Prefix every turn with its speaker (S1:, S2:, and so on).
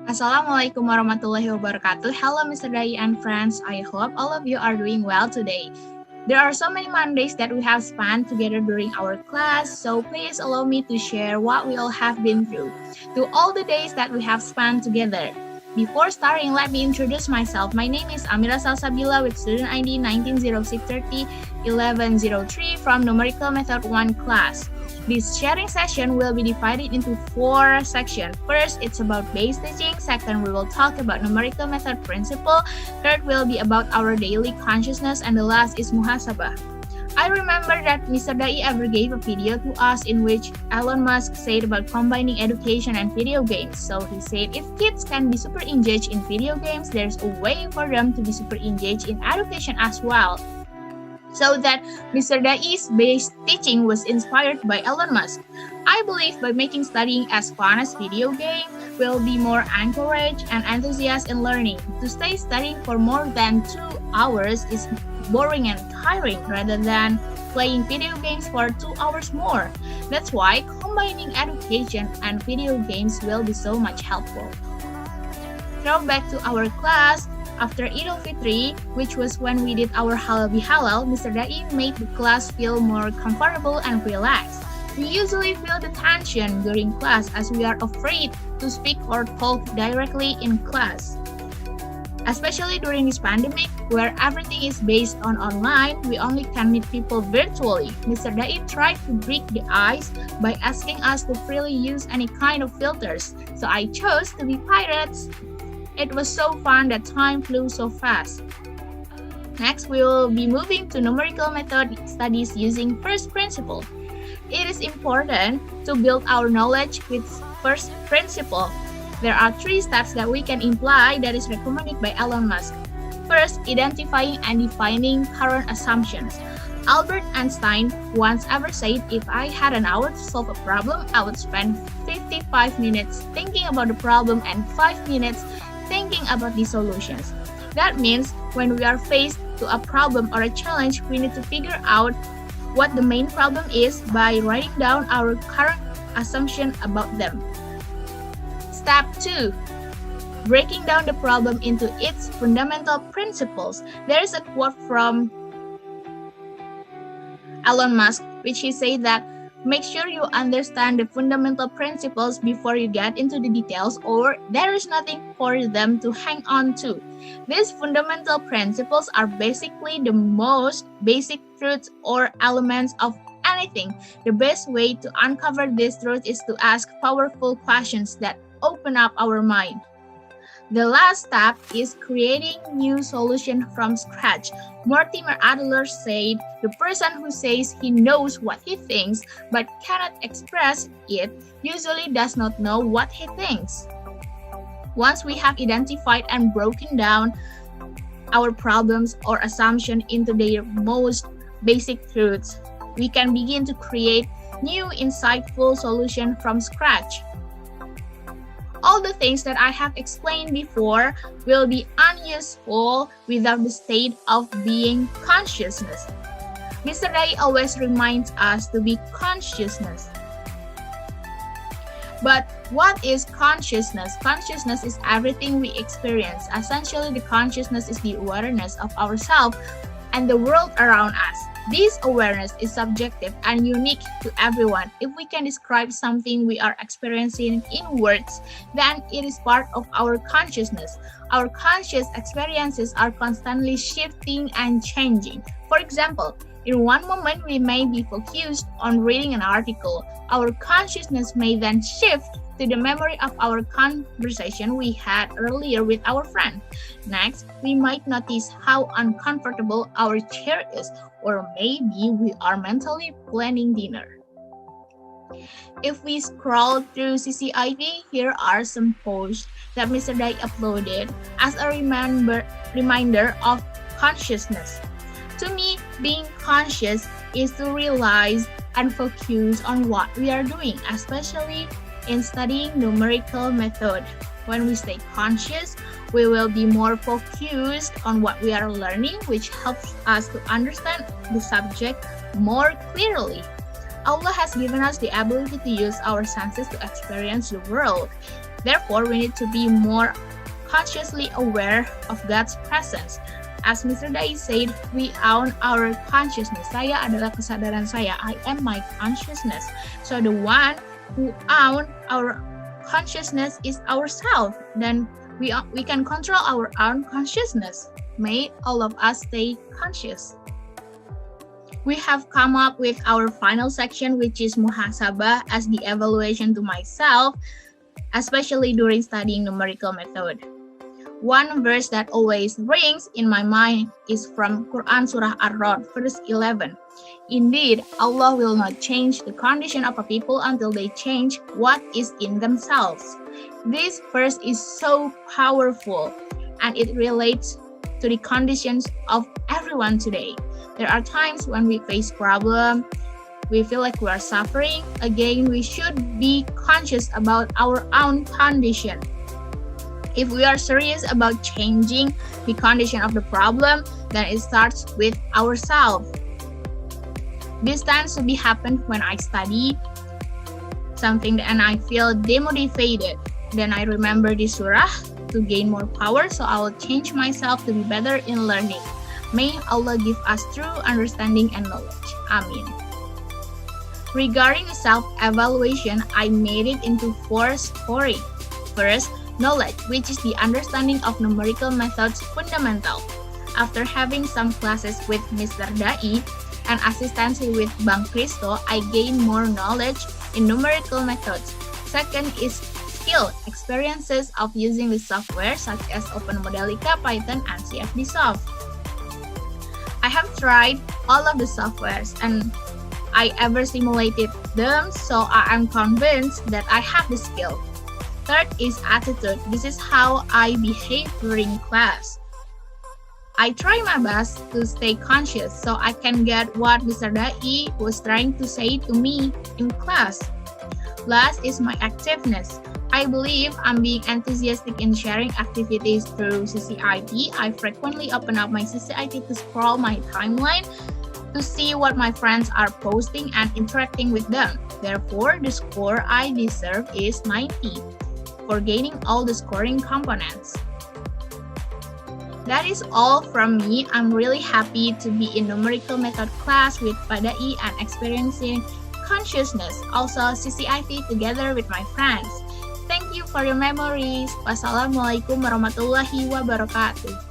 S1: Assalamualaikum warahmatullahi wabarakatuh. Hello, Mr. Dai and friends. I hope all of you are doing well today. There are so many Mondays that we have spent together during our class, so please allow me to share what we all have been through, to all the days that we have spent together. Before starting, let me introduce myself. My name is Amira Salsabila with student ID 1906301103 from Numerical Method 1 class. This sharing session will be divided into 4 sections. First, it's about base teaching. Second, we will talk about numerical method principle. Third will be about our daily consciousness. And the last is muhasabah. I remember that Mr. Dai ever gave a video to us in which Elon Musk said about combining education and video games. So he said if kids can be super engaged in video games, there's a way for them to be super engaged in education as well. So that Mr. Dai's base teaching was inspired by Elon Musk. I believe by making studying as fun as video game will be more encouraged and enthusiastic in learning. To stay studying for more than 2 hours is boring and tiring rather than playing video games for 2 hours more. That's why combining education and video games will be so much helpful. Now back to our class. After Eid al-Fitri, which was when we did our halal bihalal, Mr. Dai made the class feel more comfortable and relaxed. We usually feel the tension during class as we are afraid to speak or talk directly in class. Especially during this pandemic, where everything is based on online, we only can meet people virtually. Mr. Dai tried to break the ice by asking us to freely use any kind of filters, so I chose to be pirates. It was so fun that time flew so fast. Next, we will be moving to numerical method studies using first principle. It is important to build our knowledge with first principle. There are 3 steps that we can imply that is recommended by Elon Musk. First, identifying and defining current assumptions. Albert Einstein once ever said, if I had an hour to solve a problem, I would spend 55 minutes thinking about the problem and 5 minutes thinking about the solutions. That means when we are faced to a problem or a challenge, we need to figure out what the main problem is by writing down our current assumption about them. Step 2. Breaking down the problem into its fundamental principles. There is a quote from Elon Musk, which he said that make sure you understand the fundamental principles before you get into the details, or there is nothing for them to hang on to. These fundamental principles are basically the most basic truths or elements of anything. The best way to uncover this truth is to ask powerful questions that open up our mind. The last step is creating new solution from scratch. Mortimer Adler said, the person who says he knows what he thinks but cannot express it usually does not know what he thinks. Once we have identified and broken down our problems or assumptions into their most basic truths, we can begin to create new insightful solutions from scratch. All the things that I have explained before will be unuseful without the state of being consciousness. Mr. Dai always reminds us to be consciousness. But what is consciousness? Consciousness is everything we experience. Essentially, the consciousness is the awareness of ourselves and the world around us. This awareness is subjective and unique to everyone. If we can describe something we are experiencing in words, then it is part of our consciousness. Our conscious experiences are constantly shifting and changing. For example, in one moment we may be focused on reading an article. Our consciousness may then shift to the memory of our conversation we had earlier with our friend. Next, we might notice how uncomfortable our chair is, or maybe we are mentally planning dinner. If we scroll through CCIV, here are some posts that Mr. Dai uploaded as a reminder of consciousness. To me, being conscious is to realize and focus on what we are doing, especially in studying numerical method. When we stay conscious, we will be more focused on what we are learning, which helps us to understand the subject more clearly. Allah has given us the ability to use our senses to experience the world. Therefore, we need to be more consciously aware of God's presence. As Mr. Dai said, we own our consciousness. Saya adalah kesadaran saya. I am my consciousness. So the one who own our consciousness is ourselves. Then we can control our own consciousness. May all of us stay conscious. We have come up with our final section, which is muhasabah, as the evaluation to myself, especially during studying numerical method. One verse that always rings in my mind is from Quran Surah Ar-Ra'd, verse 11. Indeed, Allah will not change the condition of a people until they change what is in themselves. This verse is so powerful, and it relates to the conditions of everyone today. There are times when we face problems, we feel like we are suffering. Again, we should be conscious about our own condition. If we are serious about changing the condition of the problem, then it starts with ourselves. This tends to be happen when I study something and I feel demotivated. Then I remember this surah to gain more power, so I will change myself to be better in learning. May Allah give us true understanding and knowledge. Amin. Regarding self-evaluation, I made it into 4 stories. First, knowledge, which is the understanding of numerical methods fundamental. After having some classes with Mr. Dai and assistancy with Bang Kristo, I gained more knowledge in numerical methods. Second is skill, experiences of using the software such as OpenModelica, Python, and CFDSoft. I have tried all of the softwares and I ever simulated them, so I am convinced that I have the skill. Third is attitude. This is how I behave during class. I try my best to stay conscious so I can get what Mr. Dai was trying to say to me in class. Last is my activeness. I believe I'm being enthusiastic in sharing activities through CCIP. I frequently open up my CCIP to scroll my timeline to see what my friends are posting and interacting with them. Therefore, the score I deserve is 90 for gaining all the scoring components. That is all from me. I'm really happy to be in numerical method class with Pak Dai and experiencing consciousness, also CCIP together with my friends. Thank you for your memories. Wassalamualaikum warahmatullahi wabarakatuh.